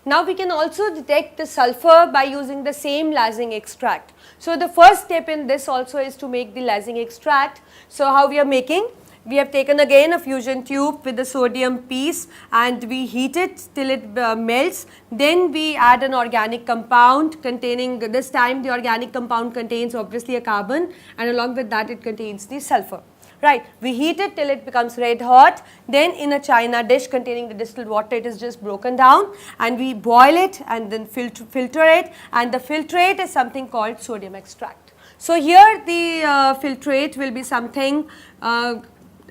Now we can also detect the sulfur by using the same lysine extract. So the first step in this also is to make the lysine extract. So how we are making? We have taken again a fusion tube with the sodium piece and we heat it till it melts. Then we add an organic compound containing, this time the organic compound contains obviously a carbon, and along with that it contains the sulfur. Right, we heat it till it becomes red hot. Then in a china dish containing the distilled water, it is just broken down and we boil it and then filter it, and the filtrate is something called sodium extract. So here the filtrate will be something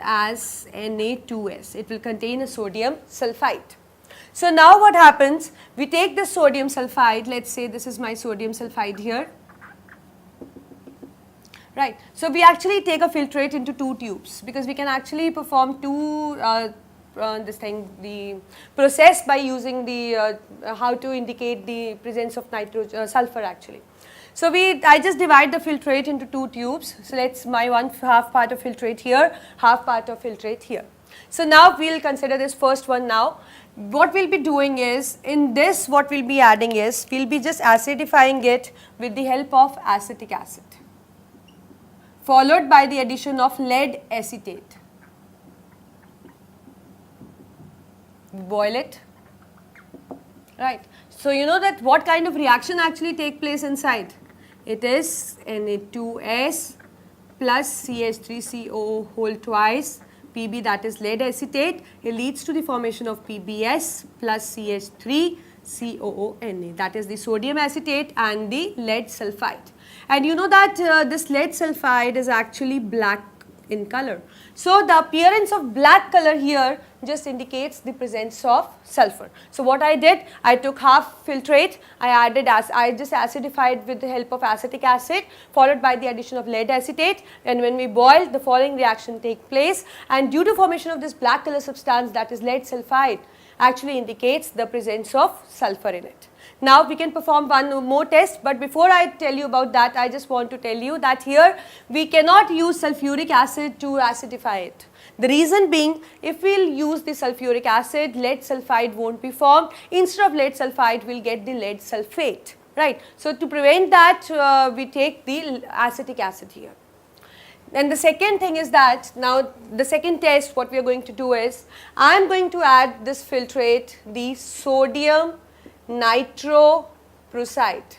as Na2S. It will contain a sodium sulfide. So now what happens, we take the sodium sulfide, let us say this is my sodium sulfide here. Right. So we actually take a filtrate into 2 tubes because we can actually perform the process by using the how to indicate the presence of sulfur actually. So I just divide the filtrate into 2 tubes. So let's my half part of filtrate here, half part of filtrate here. So now we will consider this first one now. What we will be doing is, in this what we will be adding is, we will be just acidifying it with the help of acetic acid, followed by the addition of lead acetate. Boil it. Right. So you know that what kind of reaction actually take place inside? It is Na2S plus CH3COO whole twice Pb, that is lead acetate. It leads to the formation of PbS plus CH3COONa, that is the sodium acetate and the lead sulfide. And you know that this lead sulfide is actually black in color. So the appearance of black color here just indicates the presence of sulfur. So what I did, I took half filtrate, I just acidified with the help of acetic acid, followed by the addition of lead acetate, and when we boil, the following reaction take place, and due to formation of this black color substance, that is lead sulfide, actually indicates the presence of sulfur in it. Now we can perform one more test, but before I tell you about that, I just want to tell you that here we cannot use sulfuric acid to acidify it. The reason being, if we will use the sulfuric acid, lead sulfide won't be formed. Instead of lead sulfide, we will get the lead sulfate, right. So to prevent that, we take the acetic acid here. And the second thing is that, now the second test what we are going to do is, I am going to add this filtrate, the sodium nitroprusside.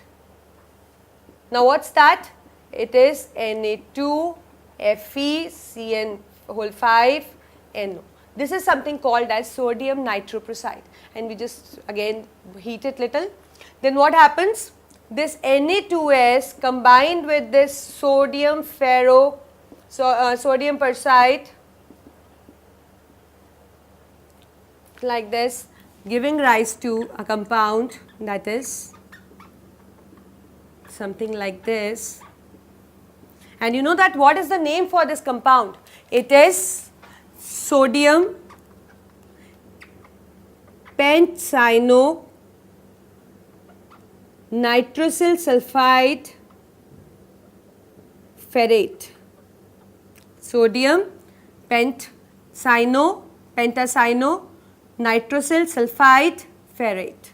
Now what's that? It is Na2FeCN5NO. This is something called as sodium nitroprusside, and we just again heat it little. Then what happens? This Na2S combined with this sodium sodium peroxide like this, giving rise to a compound that is something like this. And you know that what is the name for this compound? It is sodium pentcyano nitrosyl sulfide ferrate. Sodium pentacino nitrosyl sulfide ferrate.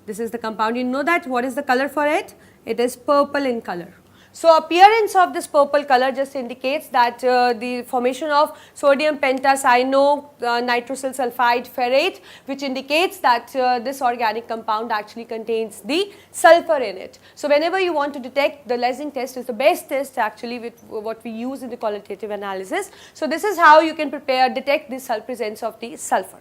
This is the compound. You know that what is the color for it? It is purple in color. So appearance of this purple color just indicates that the formation of sodium pentacino nitrosyl sulfide ferrate, which indicates that this organic compound actually contains the sulfur in it. So whenever you want to detect, the lysine test is the best test actually with what we use in the qualitative analysis. So this is how you can detect the presence of the sulfur.